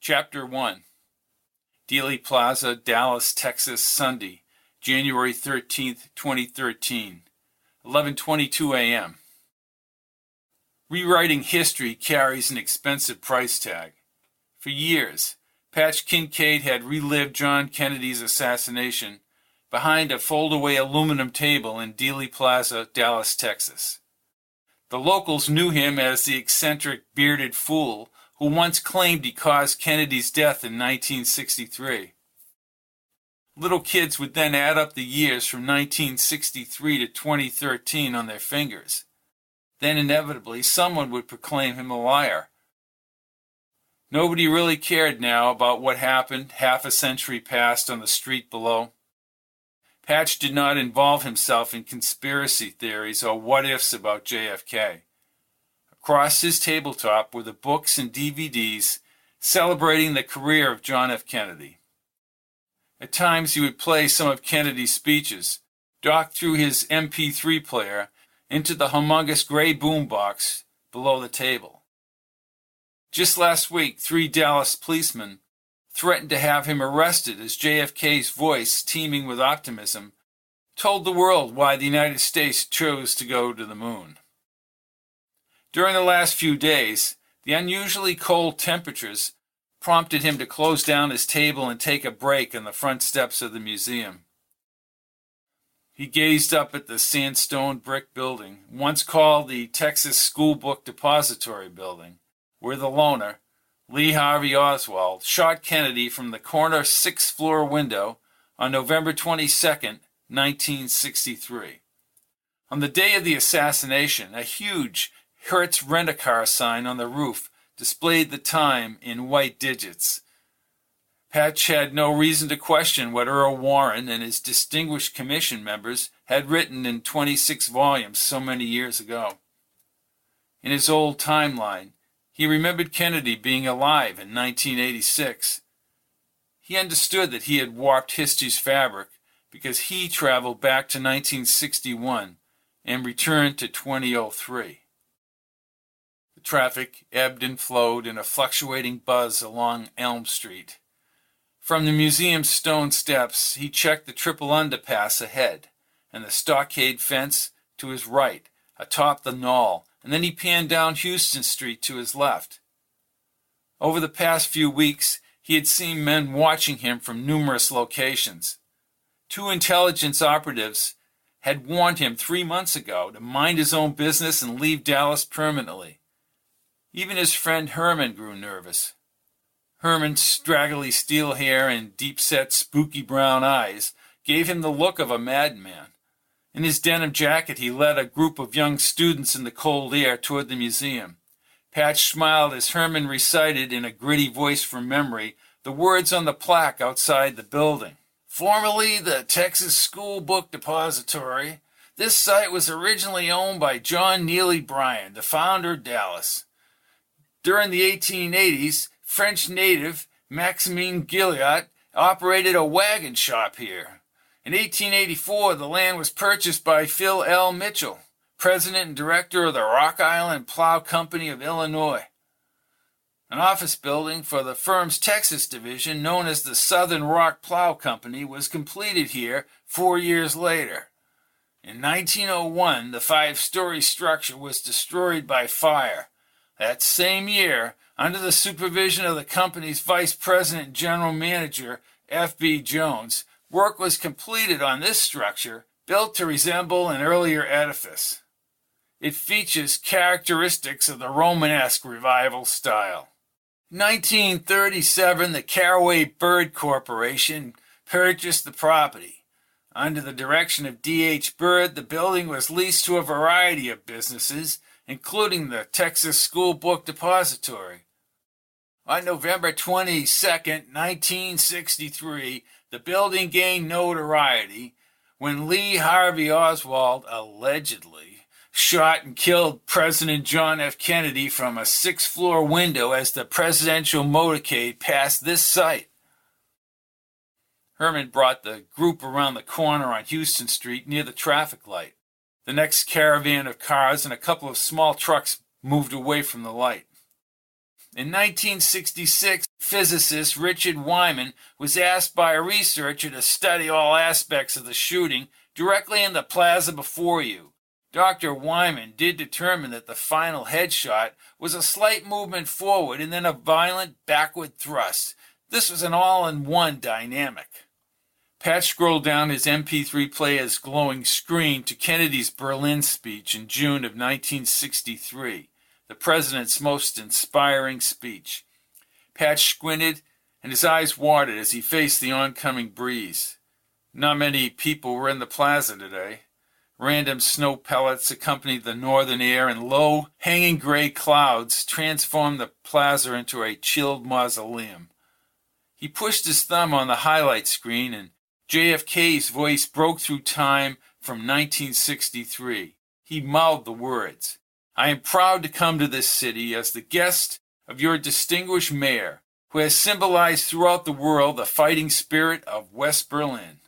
Chapter 1. Dealey Plaza, Dallas, Texas, Sunday, January 13th, 2013, 11:22 a.m. Rewriting history carries an expensive price tag. For years, Patch Kincaid had relived John Kennedy's assassination behind a fold-away aluminum table in Dealey Plaza, Dallas, Texas. The locals knew him as the eccentric, bearded fool who once claimed he caused Kennedy's death in 1963. Little kids would then add up the years from 1963 to 2013 on their fingers. Then inevitably someone would proclaim him a liar. Nobody really cared now about what happened half a century past on the street below. Patch did not involve himself in conspiracy theories or what-ifs about JFK. Across his tabletop were the books and DVDs celebrating the career of John F. Kennedy. At times he would play some of Kennedy's speeches, docked through his MP3 player into the humongous gray boombox below the table. Just last week, 3 Dallas policemen threatened to have him arrested as JFK's voice, teeming with optimism, told the world why the United States chose to go to the moon. During the last few days, the unusually cold temperatures prompted him to close down his table and take a break on the front steps of the museum. He gazed up at the sandstone brick building, once called the Texas School Book Depository Building, where the loner, Lee Harvey Oswald, shot Kennedy from the corner 6th floor window on November 22, 1963. On the day of the assassination, a huge Hertz rent-a-car sign on the roof displayed the time in white digits. Patch had no reason to question what Earl Warren and his distinguished commission members had written in 26 volumes so many years ago. In his old timeline, he remembered Kennedy being alive in 1986. He understood that he had warped history's fabric because he traveled back to 1961 and returned to 2003. The traffic ebbed and flowed in a fluctuating buzz along Elm Street. From the museum's stone steps, he checked the triple underpass ahead and the stockade fence to his right, atop the knoll, and then he panned down Houston Street to his left. Over the past few weeks, he had seen men watching him from numerous locations. 2 intelligence operatives had warned him 3 months ago to mind his own business and leave Dallas permanently. Even his friend Herman grew nervous. Herman's straggly steel hair and deep-set, spooky brown eyes gave him the look of a madman. In his denim jacket, he led a group of young students in the cold air toward the museum. Patch smiled as Herman recited in a gritty voice from memory the words on the plaque outside the building. Formerly the Texas School Book Depository, this site was originally owned by John Neely Bryan, the founder of Dallas. During the 1880s, French native Maximin Gilliot operated a wagon shop here. In 1884, the land was purchased by Phil L. Mitchell, president and director of the Rock Island Plow Company of Illinois. An office building for the firm's Texas division, known as the Southern Rock Plow Company, was completed here 4 years later. In 1901, the 5-story structure was destroyed by fire. That same year, under the supervision of the company's vice president and general manager, F.B. Jones, work was completed on this structure, built to resemble an earlier edifice. It features characteristics of the Romanesque revival style. In 1937, the Caraway Bird Corporation purchased the property. Under the direction of D.H. Bird, the building was leased to a variety of businesses, including the Texas School Book Depository. On November 22, 1963, the building gained notoriety when Lee Harvey Oswald allegedly shot and killed President John F. Kennedy from a 6th-floor window as the presidential motorcade passed this site. Herman brought the group around the corner on Houston Street near the traffic light. The next caravan of cars and a couple of small trucks moved away from the light. In 1966, physicist Richard Wyman was asked by a researcher to study all aspects of the shooting directly in the plaza before you. Dr. Wyman did determine that the final headshot was a slight movement forward and then a violent backward thrust. This was an all-in-one dynamic. Patch scrolled down his MP3 player's glowing screen to Kennedy's Berlin speech in June of 1963, the president's most inspiring speech. Patch squinted, and his eyes watered as he faced the oncoming breeze. Not many people were in the plaza today. Random snow pellets accompanied the northern air, and low, hanging gray clouds transformed the plaza into a chilled mausoleum. He pushed his thumb on the highlight screen, and JFK's voice broke through time from 1963. He mouthed the words, "I am proud to come to this city as the guest of your distinguished mayor, who has symbolized throughout the world the fighting spirit of West Berlin."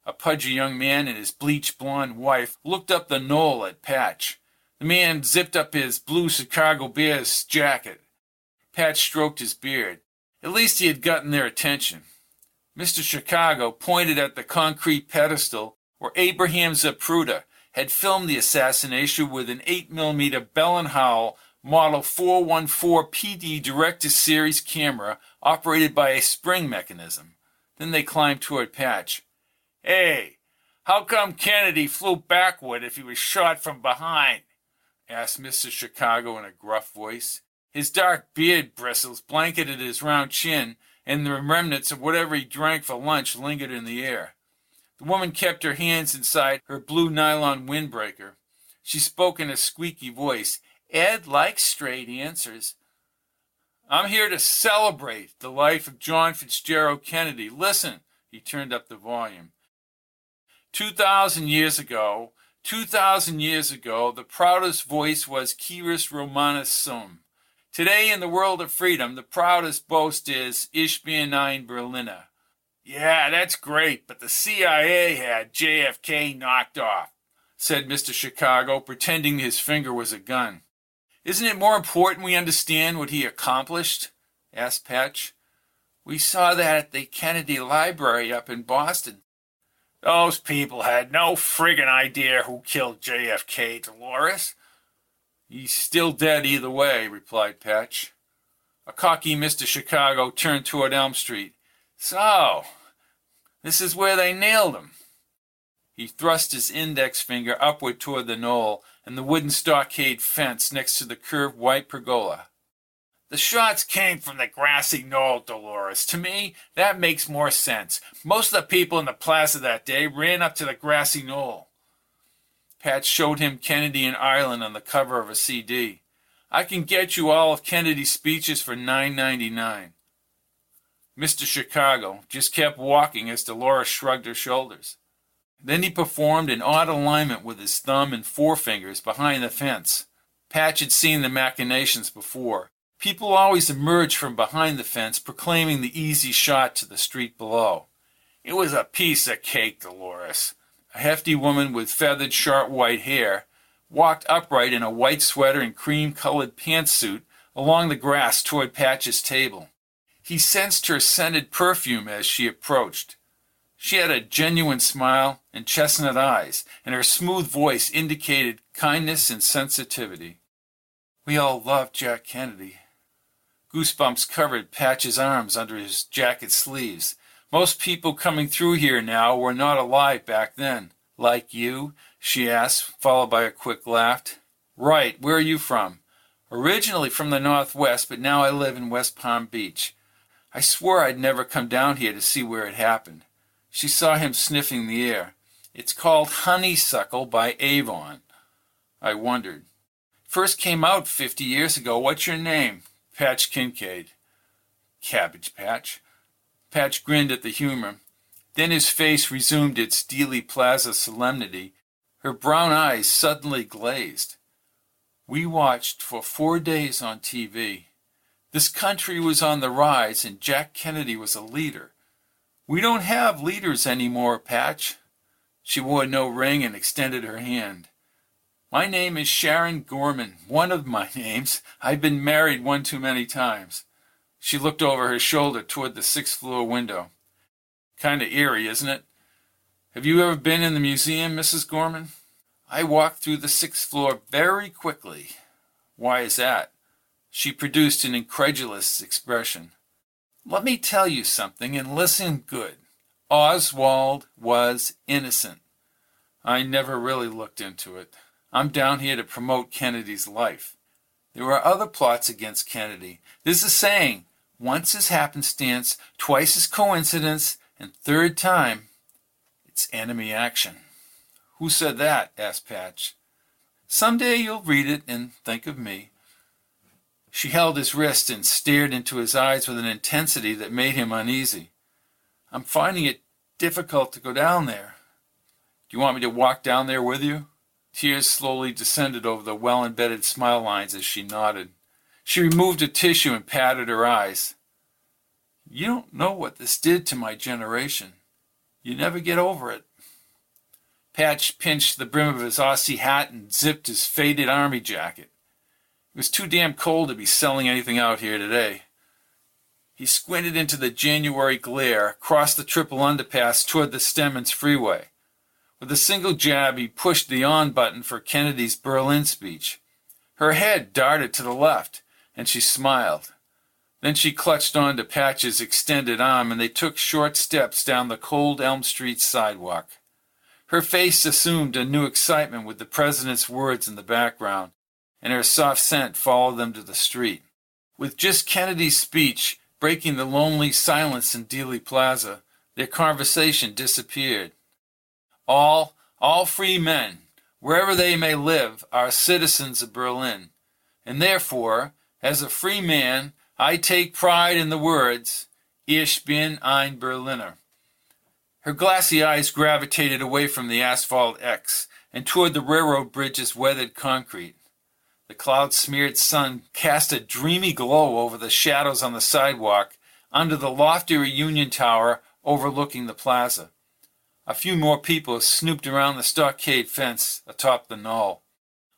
A pudgy young man and his bleach blonde wife looked up the knoll at Patch. The man zipped up his blue Chicago Bears jacket. Patch stroked his beard. At least he had gotten their attention. Mr. Chicago pointed at the concrete pedestal where Abraham Zapruder had filmed the assassination with an 8mm Bell & Howell Model 414 PD Director-Series camera operated by a spring mechanism. Then they climbed toward Patch. "Hey, how come Kennedy flew backward if he was shot from behind?" asked Mr. Chicago in a gruff voice. His dark beard bristles blanketed his round chin, and the remnants of whatever he drank for lunch lingered in the air. The woman kept her hands inside her blue nylon windbreaker. She spoke in a squeaky voice. "Ed likes straight answers." "I'm here to celebrate the life of John Fitzgerald Kennedy. Listen," he turned up the volume. 2,000 years ago, the proudest voice was Kyrus Romanus Sum. Today, in the world of freedom, the proudest boast is Ich bin ein Berliner. "Yeah, that's great, but the CIA had JFK knocked off," said Mr. Chicago, pretending his finger was a gun. "Isn't it more important we understand what he accomplished?" asked Patch. "We saw that at the Kennedy Library up in Boston." "Those people had no friggin' idea who killed JFK, Dolores." "He's still dead either way," replied Patch. A cocky Mr. Chicago turned toward Elm Street. "So, this is where they nailed him." He thrust his index finger upward toward the knoll and the wooden stockade fence next to the curved white pergola. "The shots came from the grassy knoll, Dolores. To me, that makes more sense. Most of the people in the plaza that day ran up to the grassy knoll." Patch showed him Kennedy in Ireland on the cover of a CD. "I can get you all of Kennedy's speeches for $9.99. Mr. Chicago just kept walking as Dolores shrugged her shoulders. Then he performed an odd alignment with his thumb and forefingers behind the fence. Patch had seen the machinations before. People always emerged from behind the fence, proclaiming the easy shot to the street below. "It was a piece of cake, Dolores." A hefty woman with feathered, sharp white hair walked upright in a white sweater and cream-colored pantsuit along the grass toward Patch's table. He sensed her scented perfume as she approached. She had a genuine smile and chestnut eyes, and her smooth voice indicated kindness and sensitivity. "We all loved Jack Kennedy." Goosebumps covered Patch's arms under his jacket sleeves. Most people coming through here now were not alive back then. "Like you?" she asked, followed by a quick laugh. "Right. Where are you from?" "Originally from the Northwest, but now I live in West Palm Beach. I swore I'd never come down here to see where it happened." She saw him sniffing the air. "It's called Honeysuckle by Avon." I wondered. "First came out 50 years ago. What's your name?" "Patch Kincaid." "Cabbage Patch." Patch grinned at the humor. Then his face resumed its Dealey Plaza solemnity. Her brown eyes suddenly glazed. "We watched for 4 days on TV. This country was on the rise, and Jack Kennedy was a leader. We don't have leaders anymore, Patch." She wore no ring and extended her hand. "My name is Sharon Gorman, one of my names. I've been married one too many times." She looked over her shoulder toward the sixth-floor window. Kind of eerie, isn't it? Have you ever been in the museum, Mrs. Gorman? I walked through the sixth floor very quickly. Why is that? She produced an incredulous expression. Let me tell you something, and listen good. Oswald was innocent. I never really looked into it. I'm down here to promote Kennedy's life. There are other plots against Kennedy. There's a saying, once is happenstance, twice is coincidence, and third time, it's enemy action. Who said that? Asked Patch. Someday you'll read it and think of me. She held his wrist and stared into his eyes with an intensity that made him uneasy. I'm finding it difficult to go down there. Do you want me to walk down there with you? Tears slowly descended over the well-embedded smile lines as she nodded. She removed a tissue and patted her eyes. You don't know what this did to my generation. You never get over it. Patch pinched the brim of his Aussie hat and zipped his faded army jacket. It was too damn cold to be selling anything out here today. He squinted into the January glare, crossed the triple underpass toward the Stemmons Freeway. With a single jab, he pushed the on button for Kennedy's Berlin speech. Her head darted to the left, and she smiled. Then she clutched onto Patch's extended arm, and they took short steps down the cold Elm Street sidewalk. Her face assumed a new excitement with the president's words in the background, and her soft scent followed them to the street. With just Kennedy's speech breaking the lonely silence in Dealey Plaza, their conversation disappeared. All free men, wherever they may live, are citizens of Berlin, and therefore, as a free man, I take pride in the words, Ich bin ein Berliner. Her glassy eyes gravitated away from the asphalt X and toward the railroad bridge's weathered concrete. The cloud-smeared sun cast a dreamy glow over the shadows on the sidewalk under the lofty Union Tower overlooking the plaza. A few more people snooped around the stockade fence atop the knoll.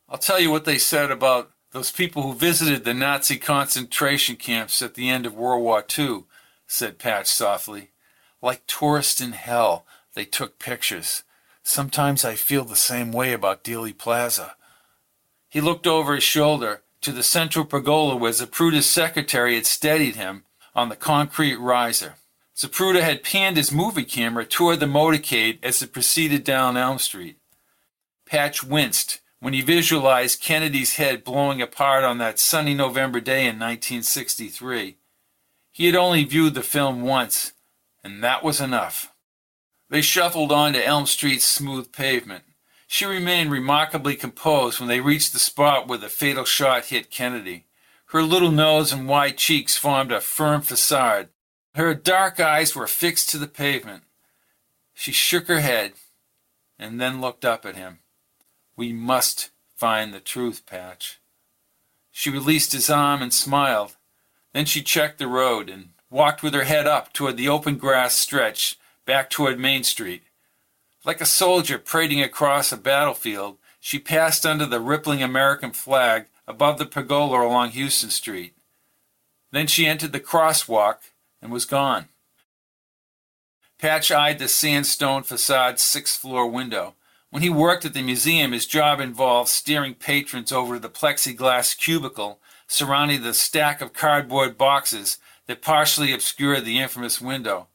I'll tell you what they said about those people who visited the Nazi concentration camps at the end of World War II, said Patch softly. Like tourists in hell, they took pictures. Sometimes I feel the same way about Dealey Plaza. He looked over his shoulder to the central pergola where Zapruder's secretary had steadied him on the concrete riser. Zapruder had panned his movie camera toward the motorcade as it proceeded down Elm Street. Patch winced when he visualized Kennedy's head blowing apart on that sunny November day in 1963. He had only viewed the film once, and that was enough. They shuffled onto Elm Street's smooth pavement. She remained remarkably composed when they reached the spot where the fatal shot hit Kennedy. Her little nose and wide cheeks formed a firm facade. Her dark eyes were fixed to the pavement. She shook her head and then looked up at him. We must find the truth, Patch. She released his arm and smiled. Then she checked the road and walked with her head up toward the open grass stretch back toward Main Street. Like a soldier parading across a battlefield, she passed under the rippling American flag above the pergola along Houston Street. Then she entered the crosswalk and was gone. Patch eyed the sandstone facade's sixth-floor window. When he worked at the museum, his job involved steering patrons over the plexiglass cubicle surrounding the stack of cardboard boxes that partially obscured the infamous window.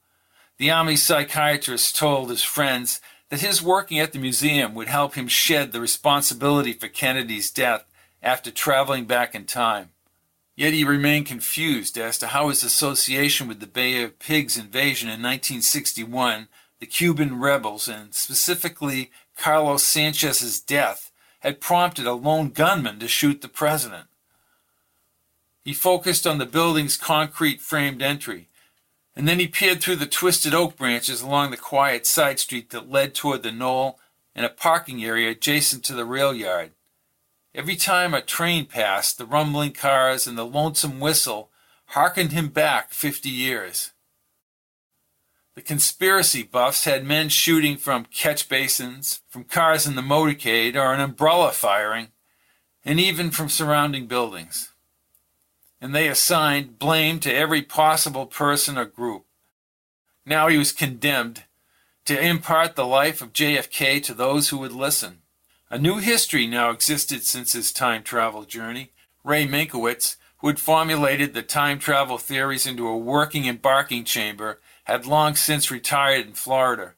The Army psychiatrist told his friends that his working at the museum would help him shed the responsibility for Kennedy's death after traveling back in time. Yet he remained confused as to how his association with the Bay of Pigs invasion in 1961, the Cuban rebels, and specifically Carlos Sanchez's death, had prompted a lone gunman to shoot the president. He focused on the building's concrete-framed entry, and then he peered through the twisted oak branches along the quiet side street that led toward the knoll and a parking area adjacent to the rail yard. Every time a train passed, the rumbling cars and the lonesome whistle harkened him back 50 years. The conspiracy buffs had men shooting from catch basins, from cars in the motorcade, or an umbrella firing, and even from surrounding buildings. and they assigned blame to every possible person or group. Now he was condemned to impart the life of JFK to those who would listen. A new history now existed since his time travel journey. Ray Minkowitz, who had formulated the time travel theories into a working embarking chamber, had long since retired in Florida.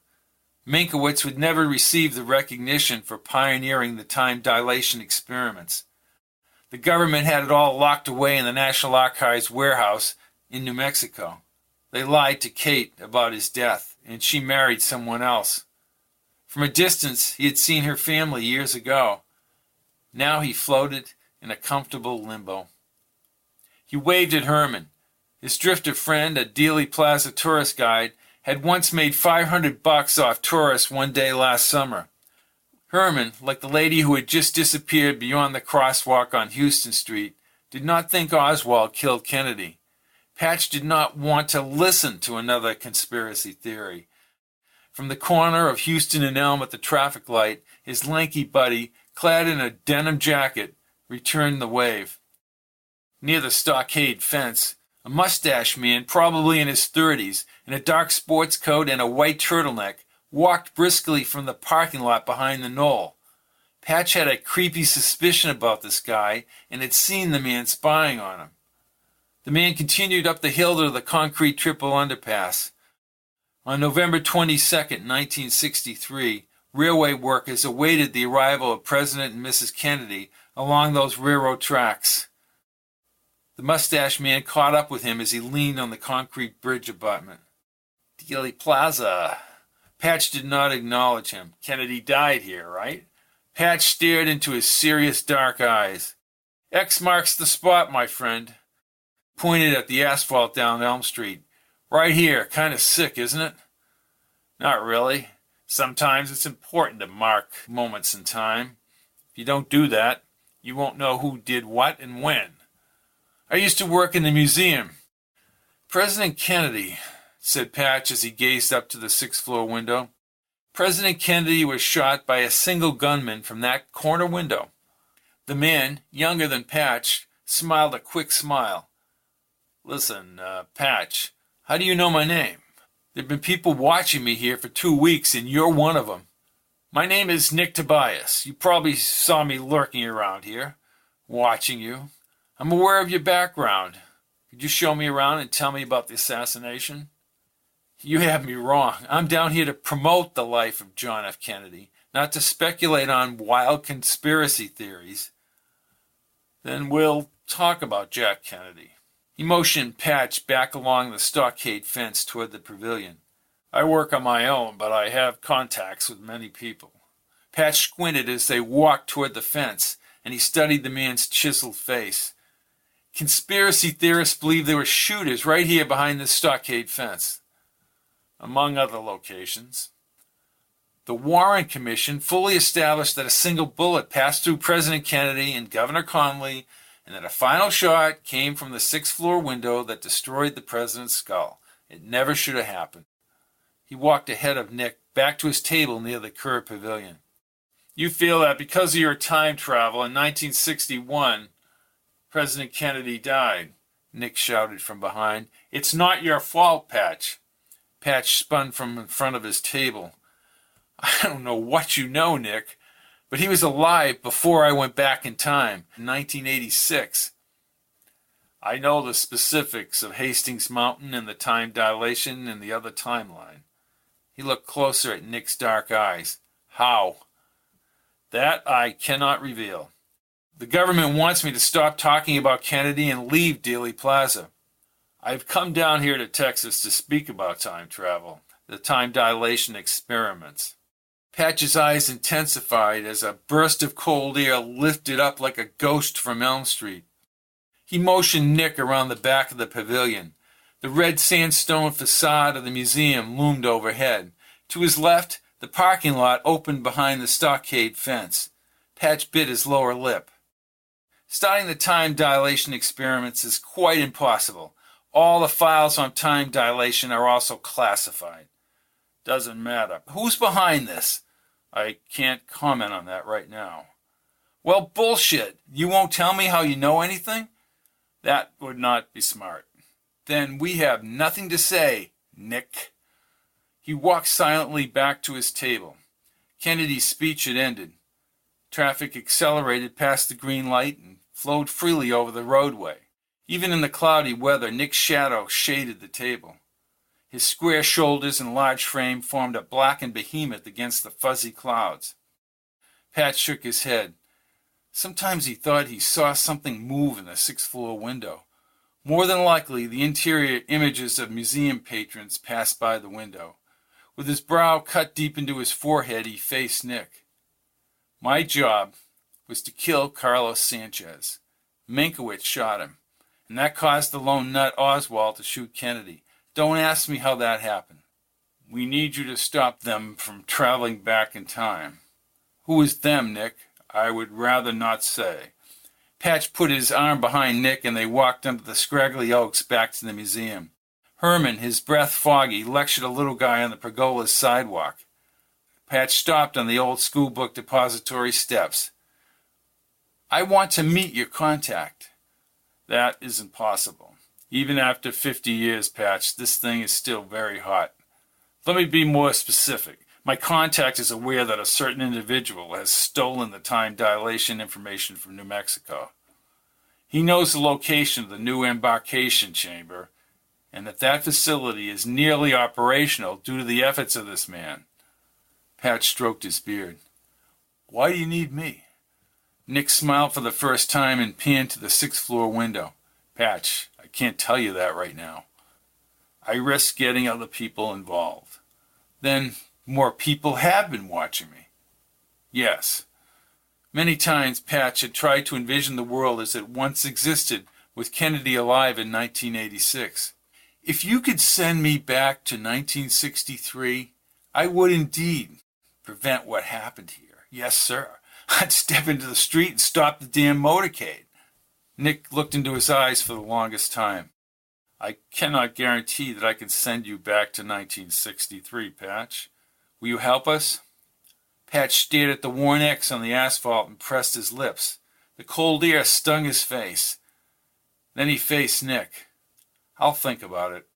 Minkowitz would never receive the recognition for pioneering the time dilation experiments. The government had it all locked away in the National Archives warehouse in New Mexico. They lied to Kate about his death, and she married someone else. From a distance, he had seen her family years ago. Now he floated in a comfortable limbo. He waved at Herman. His drifter friend, a Dealey Plaza tourist guide, had once made $500 off tourists one day last summer. Herman, like the lady who had just disappeared beyond the crosswalk on Houston Street, did not think Oswald killed Kennedy. Patch did not want to listen to another conspiracy theory. From the corner of Houston and Elm at the traffic light, his lanky buddy, clad in a denim jacket, returned the wave. Near the stockade fence, a mustache man, probably in his 30s, in a dark sports coat and a white turtleneck, walked briskly from the parking lot behind the knoll. Patch had a creepy suspicion about this guy and had seen the man spying on him. The man continued up the hill to the concrete triple underpass. On November 22, 1963, railway workers awaited the arrival of President and Mrs. Kennedy along those railroad tracks. The mustache man caught up with him as he leaned on the concrete bridge abutment. Dealey Plaza. Patch did not acknowledge him. Kennedy died here, right? Patch stared into his serious dark eyes. X marks the spot, my friend. Pointed at the asphalt down Elm Street. Right here. Kind of sick, isn't it? Not really. Sometimes it's important to mark moments in time. If you don't do that, you won't know who did what and when. I used to work in the museum. President Kennedy, said Patch as he gazed up to the sixth-floor window. President Kennedy was shot by a single gunman from that corner window. The man, younger than Patch, smiled a quick smile. Listen, Patch, how do you know my name? There have been people watching me here for 2 weeks, and you're one of them. My name is Nick Tobias. You probably saw me lurking around here, watching you. I'm aware of your background. Could you show me around and tell me about the assassination? You have me wrong. I'm down here to promote the life of John F. Kennedy, not to speculate on wild conspiracy theories. Then we'll talk about Jack Kennedy. He motioned Patch back along the stockade fence toward the pavilion. I work on my own, but I have contacts with many people. Patch squinted as they walked toward the fence, and he studied the man's chiseled face. Conspiracy theorists believe there were shooters right here behind this stockade fence, among other locations. The Warren Commission fully established that a single bullet passed through President Kennedy and Governor Connally, and that a final shot came from the sixth-floor window that destroyed the president's skull. It never should have happened. He walked ahead of Nick back to his table near the Kerr Pavilion. You feel that because of your time travel in 1961, President Kennedy died, Nick shouted from behind. It's not your fault, Patch. Patch spun from in front of his table. I don't know what you know, Nick, but he was alive before I went back in time, in 1986. I know the specifics of Hastings Mountain and the time dilation and the other timeline. He looked closer at Nick's dark eyes. How? That I cannot reveal. The government wants me to stop talking about Kennedy and leave Dealey Plaza. I've come down here to Texas to speak about time travel, the time dilation experiments. Patch's eyes intensified as a burst of cold air lifted up like a ghost from Elm Street. He motioned Nick around the back of the pavilion. The red sandstone facade of the museum loomed overhead. To his left, the parking lot opened behind the stockade fence. Patch bit his lower lip. Starting the time dilation experiments is quite impossible. All the files on time dilation are also classified. Doesn't matter. Who's behind this? I can't comment on that right now. Well, bullshit. You won't tell me how you know anything? That would not be smart. Then we have nothing to say, Nick. He walked silently back to his table. Kennedy's speech had ended. Traffic accelerated past the green light and flowed freely over the roadway. Even in the cloudy weather, Nick's shadow shaded the table. His square shoulders and large frame formed a blackened behemoth against the fuzzy clouds. Pat shook his head. Sometimes he thought he saw something move in the sixth-floor window. More than likely, the interior images of museum patrons passed by the window. With his brow cut deep into his forehead, he faced Nick. My job was to kill Carlos Sanchez. Minkowitz shot him, and that caused the lone nut Oswald to shoot Kennedy. Don't ask me how that happened. We need you to stop them from traveling back in time. Who is them, Nick? I would rather not say. Patch put his arm behind Nick and they walked under the scraggly oaks back to the museum. Herman, his breath foggy, lectured a little guy on the pergola's sidewalk. Patch stopped on the old schoolbook depository steps. I want to meet your contact. That isn't possible. Even after 50 years, Patch, this thing is still very hot. Let me be more specific. My contact is aware that a certain individual has stolen the time dilation information from New Mexico. He knows the location of the new embarkation chamber, and that facility is nearly operational due to the efforts of this man. Patch stroked his beard. Why do you need me? Nick smiled for the first time and panned to the sixth-floor window. Patch, I can't tell you that right now. I risk getting other people involved. Then more people have been watching me. Yes. Many times Patch had tried to envision the world as it once existed with Kennedy alive in 1986. If you could send me back to 1963, I would indeed prevent what happened here. Yes, sir. I'd step into the street and stop the damn motorcade. Nick looked into his eyes for the longest time. I cannot guarantee that I can send you back to 1963, Patch. Will you help us? Patch stared at the worn X on the asphalt and pressed his lips. The cold air stung his face. Then he faced Nick. I'll think about it.